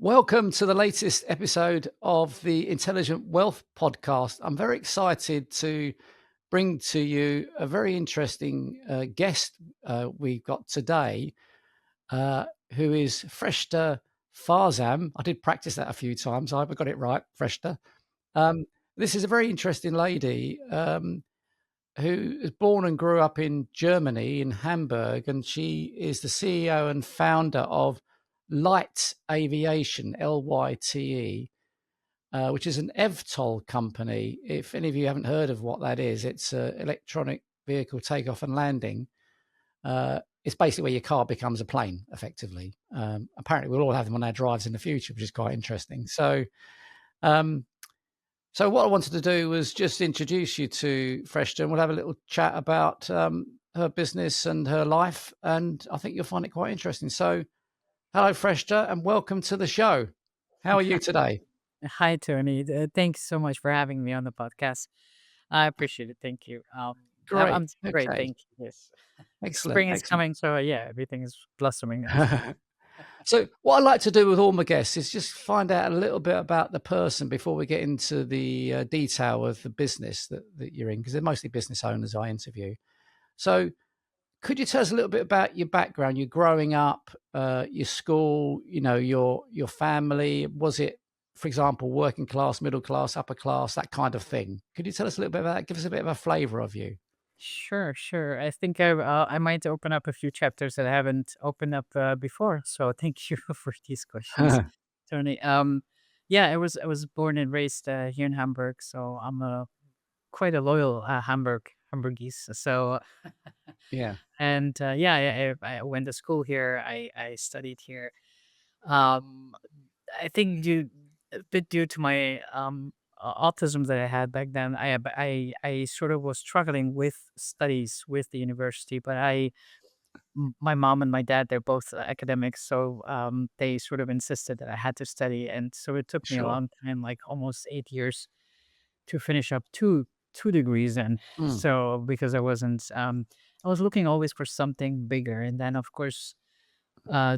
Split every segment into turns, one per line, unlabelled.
Welcome to the latest episode of the Intelligent Wealth podcast. I'm very excited to bring to you a very interesting guest we've got today, uh, who is Freshta Farzam. I did practice that a few times. I hope I got it right, Freshta. Um, this is a very interesting lady who was born and grew up in Germany, in Hamburg, and she is the CEO and founder of LYTE Aviation, LYTE, which is an Evtol company. If any of you haven't heard of what that is, it's electronic vehicle takeoff and landing. It's basically where your car becomes a plane, effectively. Apparently, we'll all have them on our drives in the future, which is quite interesting. Um, so what I wanted to do was just introduce you to Freshta, and we'll have a little chat about her business and her life, and I think you'll find it quite interesting. So, hello, Freshta, and welcome to the show. How are you today?
Hi, Tony. Thanks so much for having me on the podcast. I appreciate it. Thank you. I'm
Great.
great.
Okay.
Thank you. Yes.
Excellent.
Spring is
Excellent.
coming, so yeah, everything is blossoming now. So
So, what I like to do with all my guests is just find out a little bit about the person before we get into the detail of the business that you're in, because they're mostly business owners I interview. So, could you tell us a little bit about your background, your growing up, your school, your family? Was it, for example, working class, middle class, upper class, that kind of thing? Could you tell us a little bit about that? Give us a bit of a flavor of you.
sure, sure. I think I might open up a few chapters that I haven't opened up before. So thank you for these questions, Tony. Yeah, I was born and raised here in Hamburg, so I'm quite a loyal Hamburgese. So
Yeah.
and yeah, I went to school here. I studied here. Um, I think a bit due to my autism that I had back then, I sort of was struggling with studies with the university, but my mom and my dad, they're both academics, so they sort of insisted that I had to study, and so it took me a
Sure.
long time, like almost 8 years, to finish up two degrees, and
Mm,
so because I was looking always for something bigger, and then of course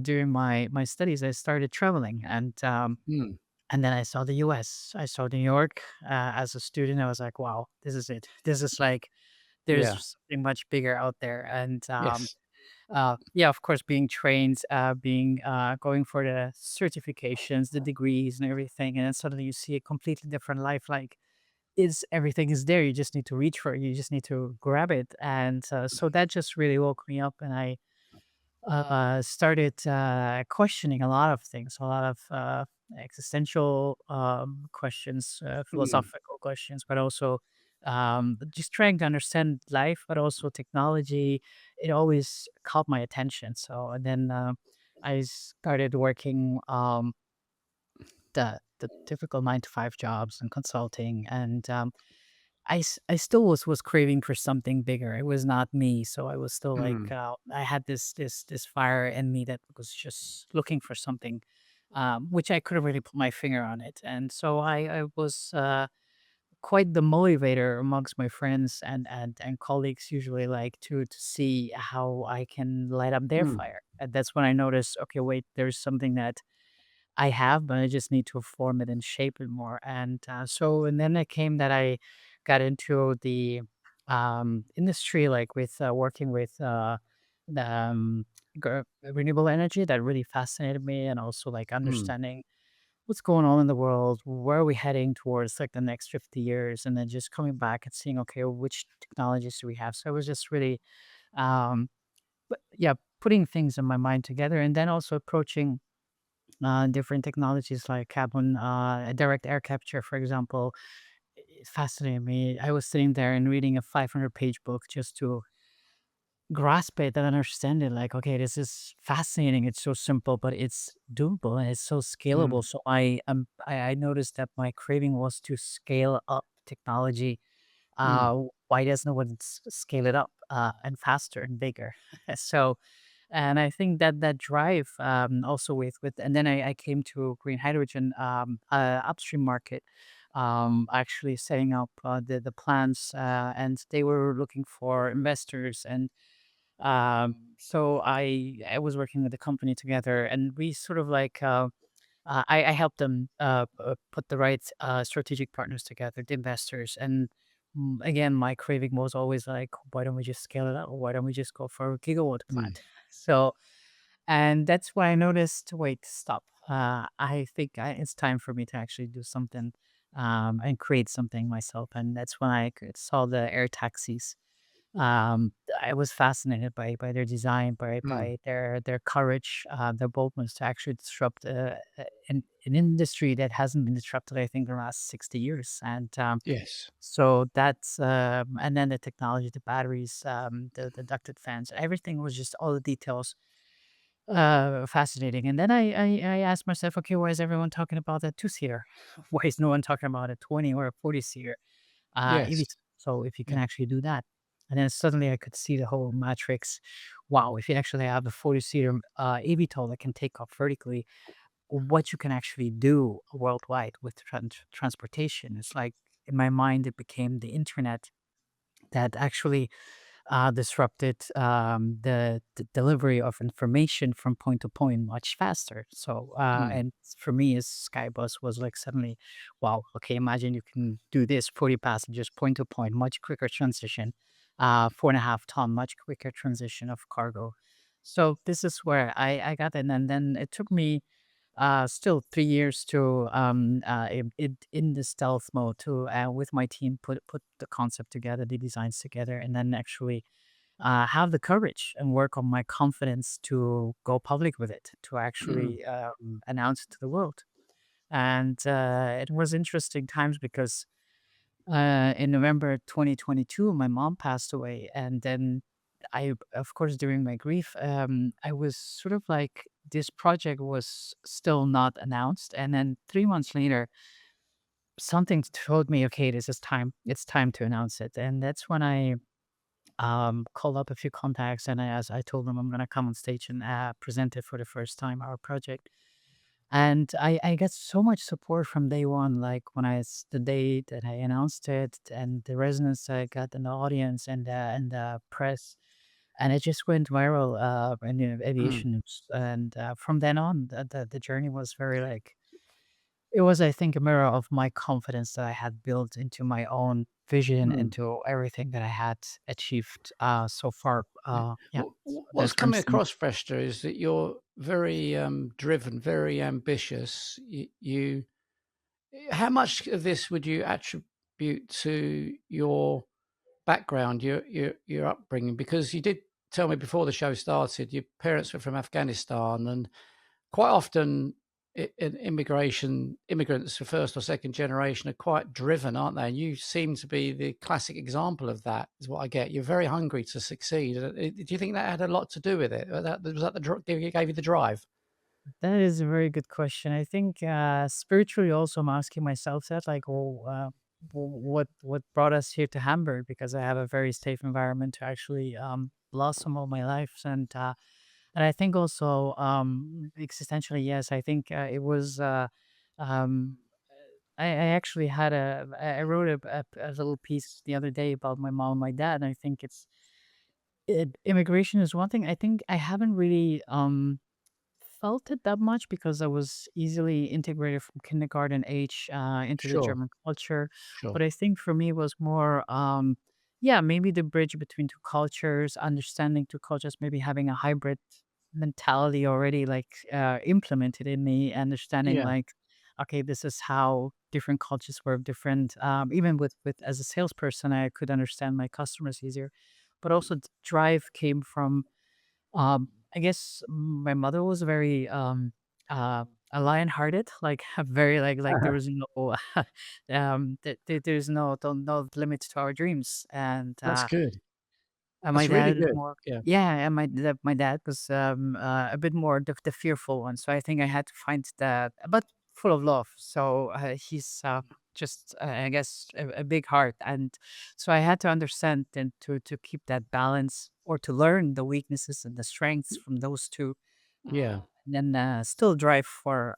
during my studies, I started traveling,
mm,
and then I saw the U.S. I saw New York as a student. I was like, "Wow, this is it. This is like there's
yeah.
something much bigger out there." And
Yes.
yeah, of course, being trained, being going for the certifications, the degrees, and everything, and then suddenly you see a completely different life. Like, is everything is there? You just need to reach for it. You just need to grab it, and so that just really woke me up, and I started questioning a lot of things, a lot of existential questions,
Mm,
philosophical questions, but also just trying to understand life, but also technology. It always caught my attention. So, and then I started working the typical 9 to 5 jobs and consulting, and I still was craving for something bigger. It was not me, so I was still like,
mm,
I had this fire in me that was just looking for something, which I couldn't really put my finger on it, and so I was, quite the motivator amongst my friends and colleagues usually, like, to see how I can light up their
mm,
fire, and that's when I noticed, "Okay, wait, there's something that I have, but I just need to form it and shape it more." And and then it came that I got into the industry, like with working with the renewable energy. That really fascinated me, and also like
mm,
understanding what's going on in the world, where are we heading towards like the next 50 years, and then just coming back and seeing, okay, which technologies do we have. So it was just really, um, but yeah, putting things in my mind together, and then also approaching different technologies like carbon, direct air capture, for example. It fascinated me. I was sitting there and reading a 500-page book just to grasp it and understand it. Like, okay, this is fascinating. It's so simple, but it's doable and it's so scalable.
mm,
So I noticed that my craving was to scale up technology.
mm,
Why doesn't one scale it up and faster and bigger? So and I think that that drive, also with and then I came to green hydrogen, upstream market, actually setting up the plans, and they were looking for investors, and so I was working with the company together, and we sort of like I helped them put the right strategic partners together, the investors. And again, my craving was always like, why don't we just scale it up? Why don't we just go for a gigawatt
Mm.
plant? So, and that's why I noticed, wait, stop. I think it's time for me to actually do something and create something myself. And that's when saw the air taxis. um, I was fascinated by their design,
Mm.
by their courage, their boldness to actually disrupt an industry that hasn't been disrupted, I think, in the last 60 years. And
Yes.
so that's and then the technology, the batteries, the ducted fans, everything was just all the details fascinating. And then I asked myself, okay, why is everyone talking about that two-seater? Why is no one talking about a 20 or a 40-seater?
Yes.
EV. So if you can
Yeah.
actually do that, and then suddenly I could see the whole matrix. Wow! If you actually have a 40-seater eVTOL that can take off vertically, what you can actually do worldwide with transportation. It's like in my mind, it became the internet that actually disrupted the delivery of information from point to point much faster. So,
Mm.
and for me, as Skybus was like suddenly, wow, okay, imagine you can do this 40 passengers, point to point, much quicker transition, 4.5 ton, much quicker transition of cargo. So this is where I got in, and then it took me still 3 years to in the stealth mode to with my team put the concept together, the designs together, and then actually have the courage and work on my confidence to go public with it, to
Mm.
actually announce it to the world. And it was interesting times because in November 2022, my mom passed away, and then of course, during my grief, I was sort of like this project was still not announced, and then 3 months later, something told me, okay, this is time. It's time to announce it, and that's when I called up a few contacts, and I told them I'm gonna come on stage and present it for the first time, our project. And I got so much support from day one, like when the day that I announced it, and the resonance I got in the audience and the press, and it just went viral in
Mm.
aviation news. And from then on, the journey was very like it was, I think, a mirror of my confidence that I had built into my own vision,
Mm.
into everything that I had achieved so far.
Yeah.
Yeah, so
What's
that's when
coming across, Freshta, is that you're very driven, very ambitious. How much of this would you attribute to your background, your upbringing? Because you did tell me before the show started, your parents were from Afghanistan, and quite often in immigration, immigrants for first or second generation are quite driven, aren't they? And you seem to be the classic example of that. Is what I get. You're very hungry to succeed. Do you think that had a lot to do with it? Was that the gave you the drive?
that is a very good question. I think spiritually, also, I'm asking myself that, like, well, what brought us here to Hamburg? Because I have a very safe environment to actually blossom all my life, and I think also existentially, yes, I think it was. Um, I actually had I wrote a little piece the other day about my mom and my dad, and I think immigration is one thing. I think I haven't really felt it that much because I was easily integrated from kindergarten age into the
Sure,
German culture.
sure.
But I think for me it was more, yeah, maybe the bridge between two cultures, understanding two cultures, maybe having a hybrid mentality already like implemented in me, understanding
Yeah,
like, okay, this is how different cultures work different. Even with as a salesperson, I could understand my customers easier. But also the drive came from I guess my mother was very a lion-hearted, like very like there was no there's no limits to our dreams.
that's good.
And my
That's really
dad is
good.
more,
Yeah,
yeah, and my dad was a bit more the fearful one. So I think I had to find that, but full of love. So he's just I guess a big heart, and so I had to understand and to keep that balance or to learn the weaknesses and the strengths from those two,
yeah.
and then still drive for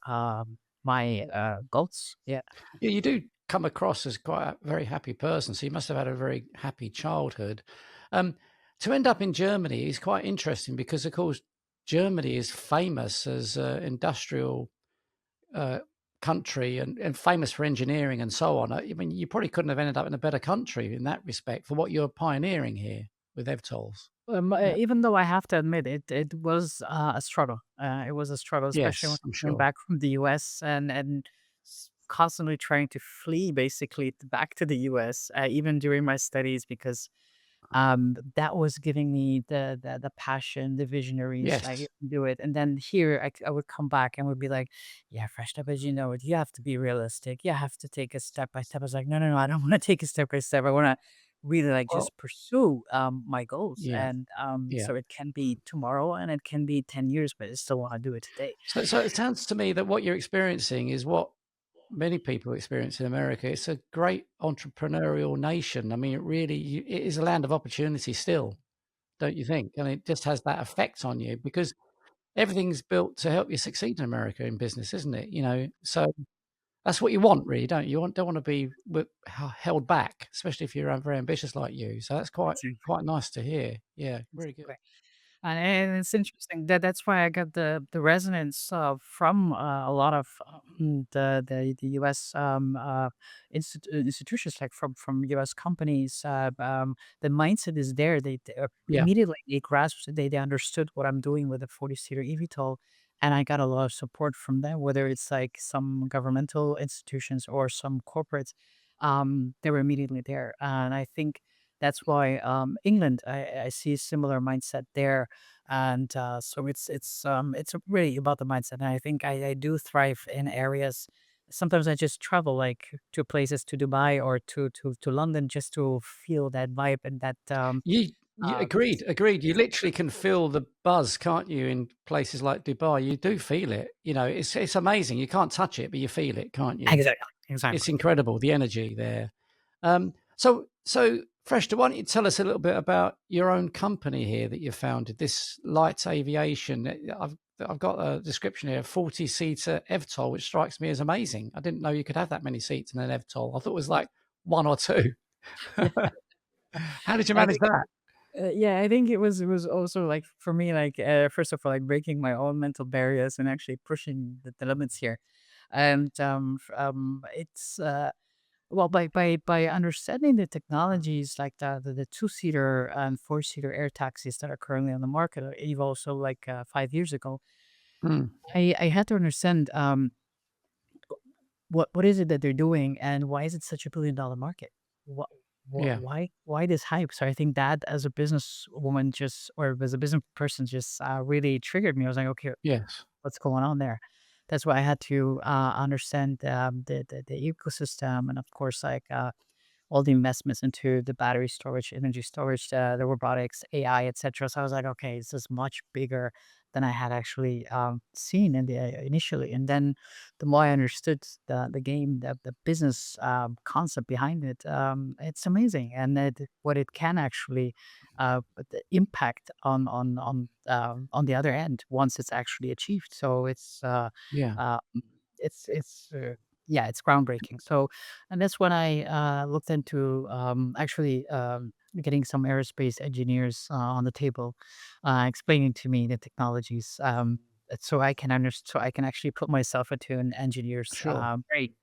my goals. Yeah.
Yeah, you do come across as quite a very happy person, so you must have had a very happy childhood. Um, to end up in Germany is quite interesting because, of course, Germany is famous as industrial uh, country and famous for engineering and so on. I mean, you probably couldn't have ended up in a better country in that respect for what you're pioneering here with Evtols. Yeah.
Even though I have to admit it was a struggle. It was a struggle, especially when
Yes, I'm
coming
sure.
back from the US and constantly trying to flee basically back to the US, even during my studies, because that was giving me the passion, the visionaries. I
Yes.
can do it, and then here I would come back and would be like, "Yeah, Freshta, but you know it. You have to be realistic. You have to take a step by step." I was like, "No, no, no. I don't want to take a step by step. I want to really like
Well,
just pursue my goals,
yeah,
and
yeah.
so it can be tomorrow and it can be 10 years, but I still want to do it today."
So it sounds to me that what you're experiencing is what many people experience in America. It's a great entrepreneurial nation. I mean, it really it is a land of opportunity still, don't you think? And it just has that effect on you because everything's built to help you succeed in America in business, isn't it? So that's what you want, really, don't you? Don't want to be held back, especially if you're very ambitious like you. So that's quite nice to hear. Yeah, very good.
Exactly. And it's interesting that that's why I got the resonance from a lot of the U.S. Institutions, like from U.S. companies. The mindset is there. They
Yeah.
immediately they grasped, they understood what I'm doing with the 40-seater eVTOL, and I got a lot of support from them. Whether it's like some governmental institutions or some corporates, they were immediately there, and I think that's why England, I see a similar mindset there, and so it's really about the mindset. And I think I do thrive in areas. Sometimes I just travel like to places, to Dubai or to London, just to feel that vibe and that
You agreed, agreed. You literally can feel the buzz, can't you, in places like Dubai? You do feel it. It's amazing. You can't touch it, but you feel it, can't you?
exactly,
It's
exactly.
incredible, the energy there. So Freshta, why don't you tell us a little bit about your own company here that you founded, this LYTE Aviation? I've got a description here, 40-seater Evtol, which strikes me as amazing. I didn't know you could have that many seats in an Evtol. I thought it was like one or two. How did you
I
manage
think
that?
yeah, I think it was also like for me, like first of all, like breaking my own mental barriers and actually pushing the limits here, and it's well, by understanding the technologies like the 2-seater and 4-seater air taxis that are currently on the market, even also like 5 years ago,
Mm,
I had to understand what is it that they're doing and why is it such a $1 billion market? What,
yeah.
why this hype? So I think that as a businesswoman, just or as a business person, just really triggered me. I was like, okay,
Yes.
what's going on there? That's why I had to understand the ecosystem, and of course, like all the investments into the battery storage, energy storage, the robotics, AI, etc. So I was like, okay, this is much bigger than I had actually seen in the initially. And then the more I understood the game, the business concept behind it, it's amazing, and what it can actually the impact on the other end once it's actually achieved. So
Yeah.
uh, it's yeah, it's groundbreaking. So and that's when I looked into actually getting some aerospace engineers on the table, explaining to me the technologies, so I can understand, so I can actually put myself into an engineer's
Sure.
brain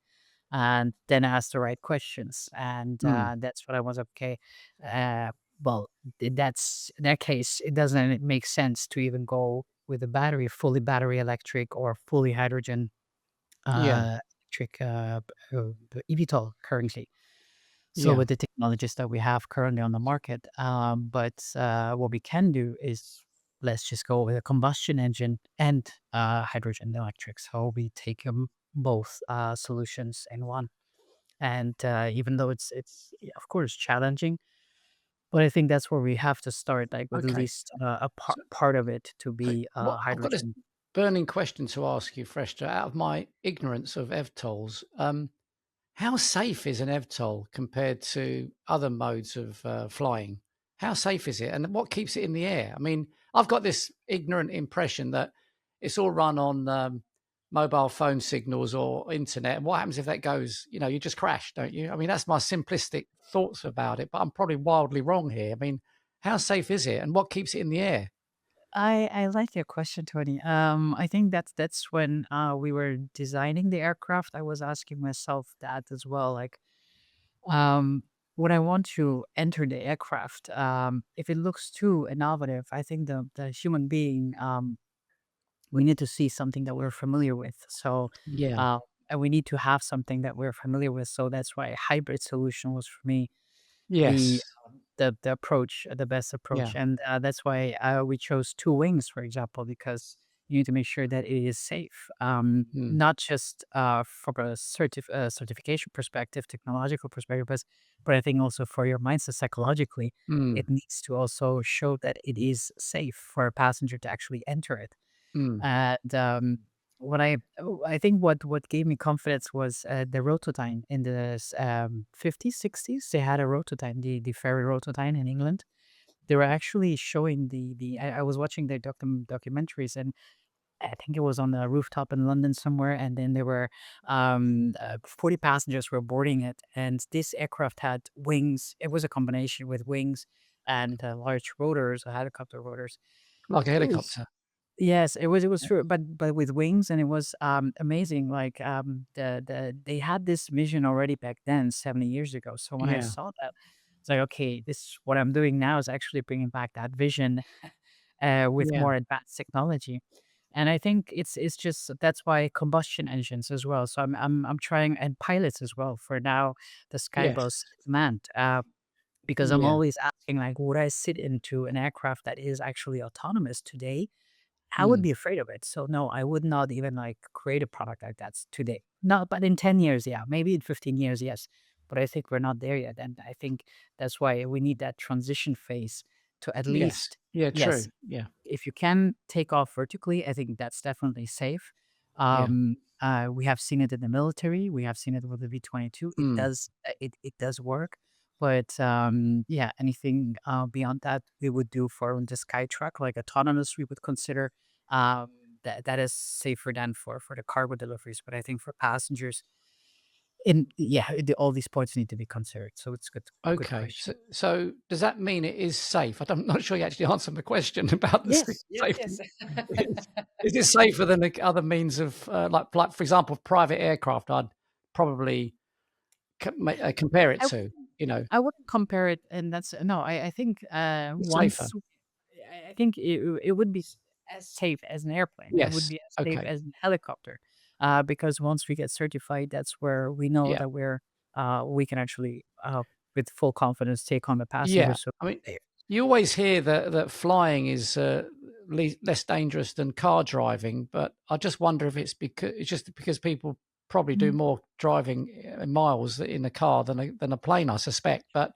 and then ask the right questions. And
Mm,
that's what I was okay. Uh, well, in that case, it doesn't make sense to even go with a battery, fully battery electric or fully hydrogen
yeah.
electric eVTOL currently. So
Yeah.
with the technologies that we have currently on the market, but what we can do is let's just go with a combustion engine and hydrogen electric. So we take both solutions in one. And even though it's of course challenging, but I think that's where we have to start, like with at
Okay.
least a
So,
part of it to
okay,
be
what I've got this
hydrogen.
burning question to ask you, Freshta, out of my ignorance of EVTOLs. How safe is an EVTOL compared to other modes of flying? How safe is it, and what keeps it in the air? I mean, I've got this ignorant impression that it's all run on mobile phone signals or internet. And what happens if that goes? You just crash, don't you? I mean, that's my simplistic thoughts about it, but I'm probably wildly wrong here. I mean, how safe is it, and what keeps it in the air?
I like your question, Tony. I think that's when we were designing the aircraft. I was asking myself that as well. Like, um, when I want to enter the aircraft, if it looks too innovative, I think the human being, we need to see something that we're familiar with. So,
Yeah.
uh, and we need to have something that we're familiar with. So that's why a hybrid solution was for me the
Yes.
the approach, the best approach,
Yeah.
and that's why we chose two wings, for example, because you need to make sure that it is safe,
Mm.
not just from a certification perspective, technological perspective, but I think also for your mindset psychologically,
Mm.
it needs to also show that it is safe for a passenger to actually enter it.
Mm.
And, what I think what gave me confidence was, the rototyne in the 50s, 60s. They had a rototyne, the ferry rototyne in England. They were actually showing I was watching their documentaries, and I think it was on a rooftop in London somewhere, and then there were, 40 passengers were boarding it, and this aircraft had wings. It was a combination with wings and, large rotors, helicopter rotors.
Like a
It was
helicopter.
Yes, it was
Yeah.
true, but with wings, and it was, amazing, like, they had this vision already back then, 70 years ago, so when I
Yeah.
saw that, it's like, "Okay, this what I'm doing now is actually bringing back that vision, with
Yeah.
more advanced technology," and I think it's just that's why combustion engines as well, so I'm trying and pilots as well for now, the
Yes.
Skybus Command, because I'm
Yeah.
always asking, like, would I sit into an aircraft that is actually autonomous today? I would
Mm.
be afraid of it. So no, I would not even like create a product like that today. No, but in 10 years, yeah. Maybe in 15 years, yes. But I think we're not there yet. And I think that's why we need that transition phase to at
Yes.
least,
Yeah,
yes,
true. Yeah.
if you can take off vertically, I think that's definitely safe.
Yeah.
We have seen it in the military. We have seen it with the V-22.
Mm.
It does work. But yeah, anything beyond that, we would do for the sky truck, like autonomous. We would consider um, that is safer than for the cargo deliveries. But I think for passengers, in yeah, all these points need to be considered. So it's good
Okay.
question.
So does that mean it is safe? I'm not sure you actually answered the question about the
Yes, yes,
safety.
yes.
Is it safer than the other means of, like, for example, private aircraft, I'd probably compare it
I
to, you know,
I wouldn't compare it, and that's no. I think
it's safer.
I think it would be as safe as an airplane. It would
Yes.
be as safe
Okay.
as a helicopter, because once we get certified, that's where we know
Yeah.
that we can actually with full confidence take on the
Yeah.
passengers. So
I mean,
there.
you always hear that flying is less dangerous than car driving, but I just wonder if it's just because people probably do
Mm,
more driving miles in a car than a plane, I suspect. But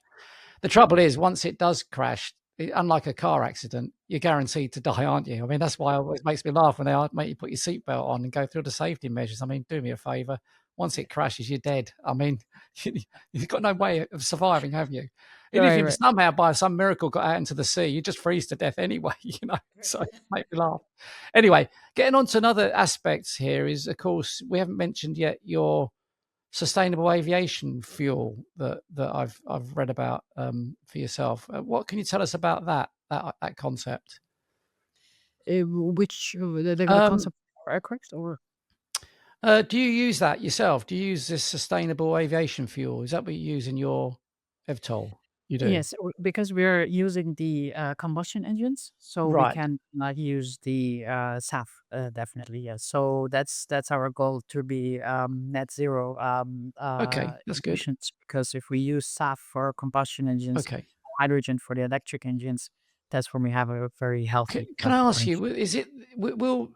the trouble is, once it does crash, unlike a car accident, you're guaranteed to die, aren't you? I mean, that's why it always makes me laugh when make you put your seatbelt on and go through the safety measures. I mean, do me a favor. Once it crashes, you're dead. I mean, you've got no way of surviving, have you? And if
right,
you
right.
somehow, by some miracle, got out into the sea, you just freeze to death anyway, you know? So make me laugh. Anyway, getting on to another aspect here is, of course, we haven't mentioned yet your sustainable aviation fuel that I've read about for yourself. What can you tell us about that concept?
Which the
Um,
concept of aircraft or
do you use that yourself? Do you use this sustainable aviation fuel? Is that what you use in your Evtol? You do.
yes, because we're using the combustion engines, so we
Right.
can not use the SAF. Definitely, yes. So that's our goal to be net zero
Okay, that's good.
emissions. Because if we use SAF for combustion engines,
Okay.
hydrogen for the electric engines, that's when we have a very healthy
Can I ask you?
potential.
Is it will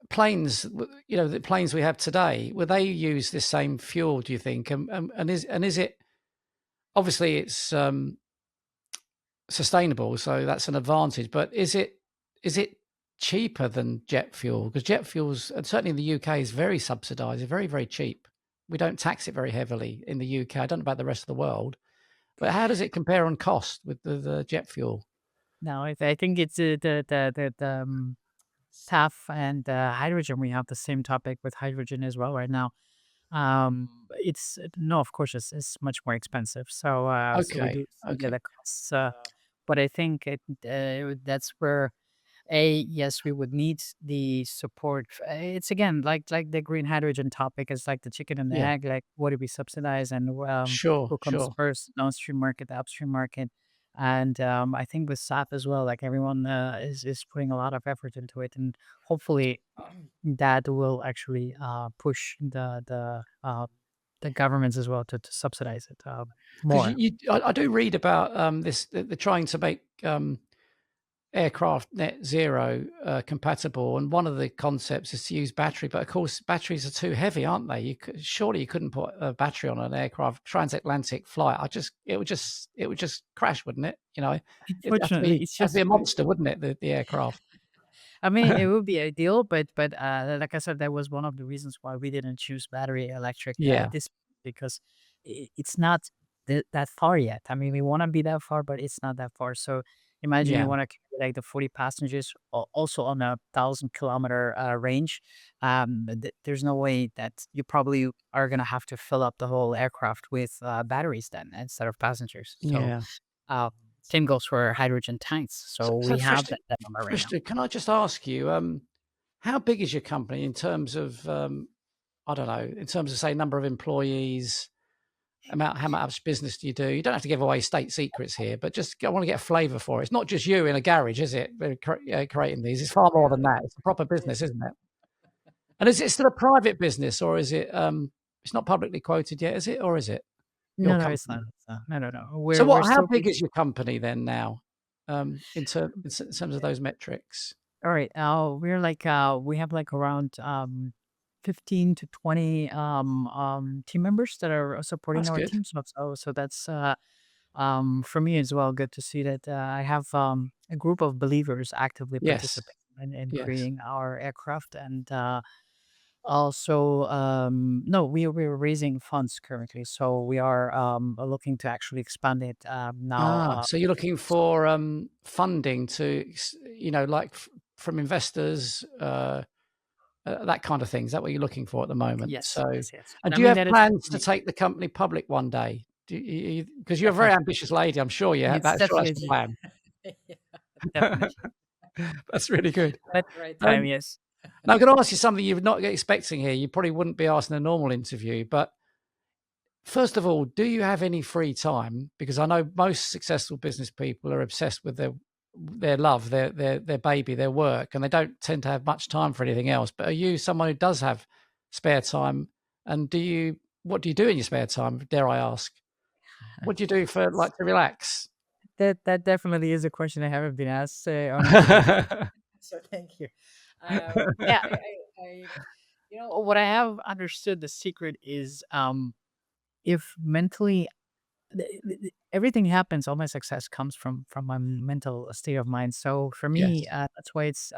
planes? You know, the planes we have today, will they use this same fuel? Do you think? And is it obviously it's sustainable, so that's an advantage. But is it cheaper than jet fuel? Because jet fuels, and certainly in the UK, is very subsidised, very very cheap. We don't tax it very heavily in the UK. I don't know about the rest of the world, but how does it compare on cost with the jet fuel?
Now, I think it's SAF and hydrogen. We have the same topic with hydrogen as well right now. It's no, of course, it's much more expensive. So we
Okay,
do see that
okay,
the costs but I think that's where yes, we would need the support. It's again like the green hydrogen topic is like the chicken and the
Yeah.
egg. Like, what do we subsidize, and
Sure.
who comes
Sure.
first, downstream market, the upstream market? And I think with SAP as well, like everyone is putting a lot of effort into it, and hopefully that will actually push the governments as well to subsidize it
Because
more.
I do read about this. They're trying to make aircraft net zero compatible, and one of the concepts is to use battery. But of course, batteries are too heavy, aren't they? Surely you couldn't put a battery on an aircraft transatlantic flight. It would just crash, wouldn't it? It'd
Unfortunately, it's
have to be
just
a monster, wouldn't it? The aircraft.
I mean, it would be ideal, but like I said, that was one of the reasons why we didn't choose battery electric
Yeah,
at this because it's not that far yet. I mean, we want to be that far, but it's not that far. So imagine you
yeah,
want to carry like the 40 passengers also on a 1,000 kilometer range. There's no way that you probably are gonna have to fill up the whole aircraft with batteries then instead of passengers. So
yeah.
uh, same goes for hydrogen tanks. So
So
we have
Freshta,
that dilemma right now.
can I just ask you, how big is your company in terms of I don't know, in terms of say number of employees? How much business do you do? You don't have to give away state secrets here, but just I want to get a flavour for it. It's not just you in a garage, is it? Creating these, it's far more than that. It's a proper business, isn't it? And is it still a private business, or is it? It's not publicly quoted yet, is it, or is it your
No, no, it's not.
company?
It's not. No, no, no.
So
We're
what? How
still
big is your company then now? In terms of those metrics?
all right. We're like we have like around 15 to 20 team members that are supporting
That's
our
good.
team. So that's for me as well. Good to see that I have a group of believers actively
Yes,
participating in
yes.
creating our aircraft and also, no, we're raising funds currently, so we are looking to actually expand it now.
So you're looking for funding to, like from investors, that kind of thing. Is that what you're looking for at the moment?
Yes,
So,
yes, yes.
and
I
do you
mean
have
that is
plans to
definitely,
take the company public one day? Do you, because you're a very
definitely,
ambitious lady, I'm sure. Yeah,
it's
that's the
definitely,
plan.
yeah, definitely
That's really good.
at the right time. Yes.
Now I'm going to ask you something you're not expecting here. You probably wouldn't be asked in a normal interview, but first of all, do you have any free time? Because I know most successful business people are obsessed with their love, their baby, their work, and they don't tend to have much time for anything else. But are you someone who does have spare time? And what do you do in your spare time? Dare I ask? What do you do for like to relax?
That definitely is a question I haven't been asked on interviews. So thank you. Yeah, I what I have understood the secret is if mentally everything happens, all my success comes from my mental state of mind. So for me,
Yes,
that's why it's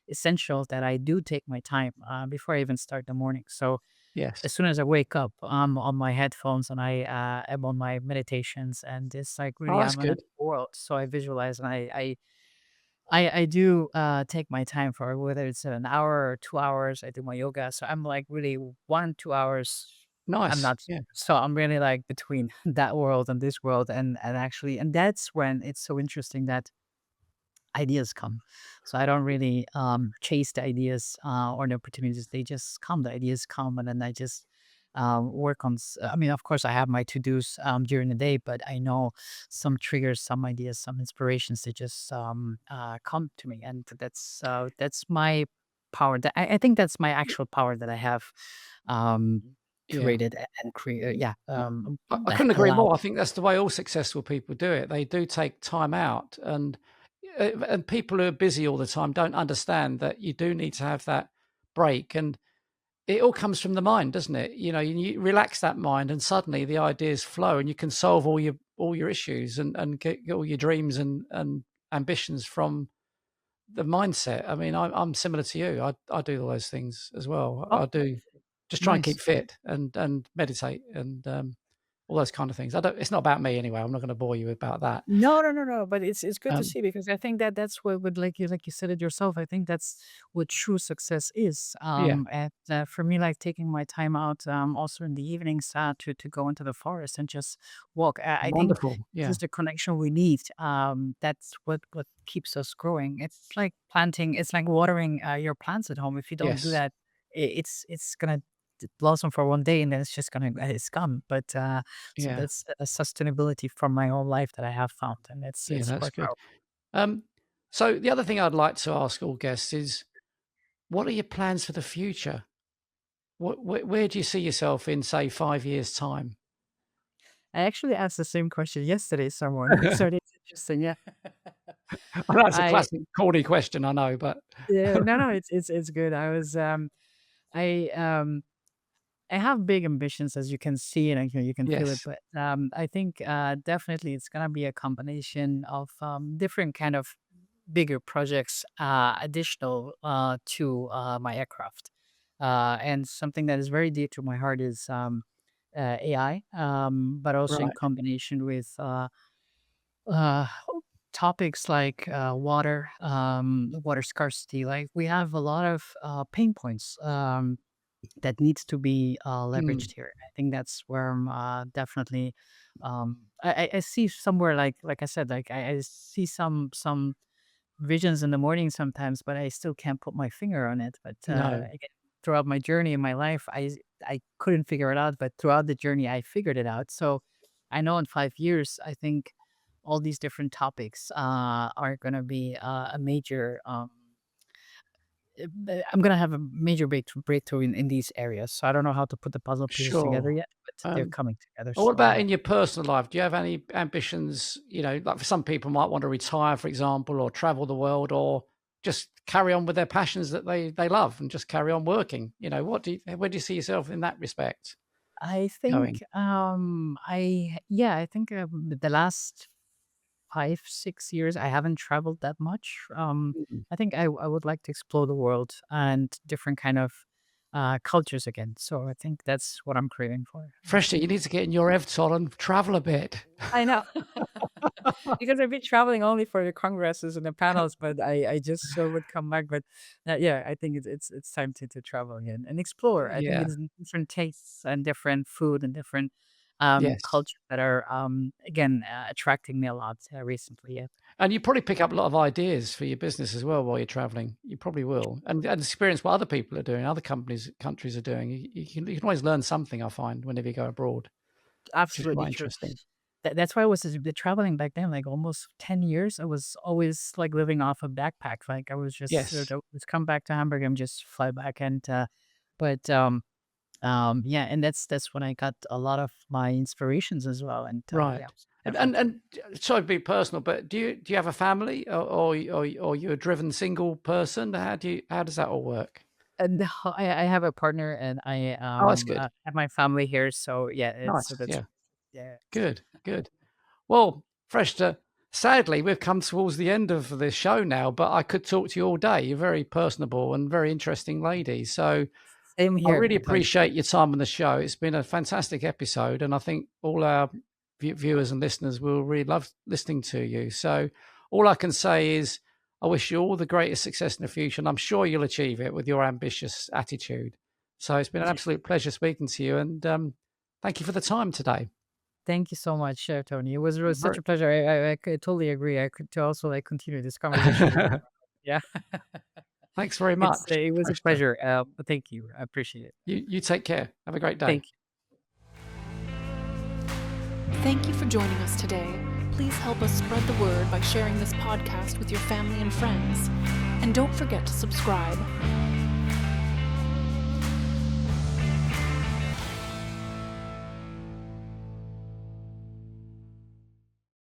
essential that I do take my time before I even start the morning. So
yes.
as soon as I wake up, I'm on my headphones and I am on my meditations, and it's like
Oh,
really
that's
I'm in a
good.
world. So I visualize and I do take my time for it, whether it's an hour or 2 hours. I do my yoga, so I'm like really 1 2 hours. I'm
Nice.
not.
Yeah,
So I'm really like between that world and this world, and actually, and that's when it's so interesting that ideas come. So I don't really chase the ideas or the opportunities. They just come. The ideas come, and then I just work on. I mean, of course, I have my to dos during the day, but I know some triggers, some ideas, some inspirations that just come to me, and that's my power. I think that's my actual power that I have
yeah.
created and create. Yeah,
I couldn't agree
allowed.
more. I think that's the way all successful people do it. They do take time out, and people who are busy all the time don't understand that you do need to have that break. And it all comes from the mind, doesn't it? You relax that mind, and suddenly the ideas flow, and you can solve all your issues and get all your dreams and ambitions from the mindset. I mean, I'm similar to you. I do all those things as well.
Oh,
I do just try and
nice.
keep fit and meditate and all those kind of things. I don't. It's not about me anyway. I'm not going to bore you about that.
No, no, no, no. But it's good to
Um,
see because I think that that's what would like you said it yourself. I think that's what true success is.
yeah,
And for me, like taking my time out, also in the evenings, to go into the forest and just walk. I think
wonderful.
this
Yeah,
is the connection we need. That's what keeps us growing. It's like planting. It's like watering your plants at home. If you don't do
yes,
that, it's gonna blossom for one day and then it's just gonna it's gone. But so
yeah,
that's a sustainability from my own life that I have found, and
yeah.
it's
That's
quite
good.
powerful.
Um, so the other thing I'd like to ask all guests is, what are your plans for the future? Where do you see yourself in, say, 5 years' time?
I actually asked the same question yesterday to someone, so it's interesting. Yeah,
I know it's a
I
classic corny question, I know, but
yeah, no, no, it's good. I was I I have big ambitions, as you can see, and you can feel it.
yes,
But I think definitely it's gonna be a combination of different kind of bigger projects, additional to my aircraft. And something that is very dear to my heart is AI, but also in
right.
combination with uh, topics like water scarcity. Like we have a lot of pain points. That needs to be
Mm,
leveraged here. I think that's where I'm definitely. I see somewhere like I said, like I see some visions in the morning sometimes, but I still can't put my finger on it. But
no,
again, throughout my journey in my life, I couldn't figure it out. But throughout the journey, I figured it out. So I know in 5 years, I think all these different topics are going to be a major. I'm gonna have a major breakthrough in these areas. So I don't know how to put the puzzle pieces together
sure.
yet, but they're
Um,
coming together.
what
So
about
yeah,
in your personal life? Do you have any ambitions, like for some people might want to retire, for example, or travel the world, or just carry on with their passions that they love and just carry on working? Where do you see yourself in that respect
I
going?
think I think the last 5 6 years I haven't traveled that much.
Mm.
I think I would like to explore the world and different kind of cultures again. So I think that's what I'm craving for.
Freshta, you need to get in your Evtol and travel a bit.
I know. Because I've been traveling only for the congresses and the panels, but I just would come back. But yeah, I think it's time to travel again and explore. I think
Yeah.
it's different tastes and different food and different
Yes.
culture that are again attracting me a lot recently. Yeah.
And you probably pick up a lot of ideas for your business as well while you're traveling. You probably will, and experience what other people are doing, other countries are doing. You can always learn something. I find whenever you go abroad, which is
Absolutely
quite
true.
interesting.
That's why I was traveling back then, like almost 10 years. I was always like living off a backpack. Like I was just
Yes,
let's come back to Hamburg and just fly back and but yeah, and that's when I got a lot of my inspirations as well, and,
right.
yeah,
And and
definitely.
and sorry to be personal, but do you have a family, or you're a driven single person? How does that all work?
And I have a partner and I,
Oh, that's good.
have my family here, so yeah, it's
Nice.
so that's
Yeah.
yeah.
Good. Good. Well, Freshta, sadly, we've come towards the end of this show now, but I could talk to you all day. You're very personable and very interesting lady. So
Same
I
here,
really
Tony.
appreciate your time on the show. It's been a fantastic episode, and I think all our viewers and listeners will really love listening to you. So all I can say is I wish you all the greatest success in the future, and I'm sure you'll achieve it with your ambitious attitude. So it's been an absolute pleasure speaking to you, and thank you for the time today.
Thank you so much, Tony. It was really such
Very-
a pleasure. I could totally agree. I could to also like continue this conversation with you. Yeah,
Thanks very much,
it was a
Freshta.
pleasure. Thank you. I appreciate it.
You take care. Have a great day.
Thank you.
Thank you for joining us today. Please help us spread the word by sharing this podcast with your family and friends. And don't forget to subscribe.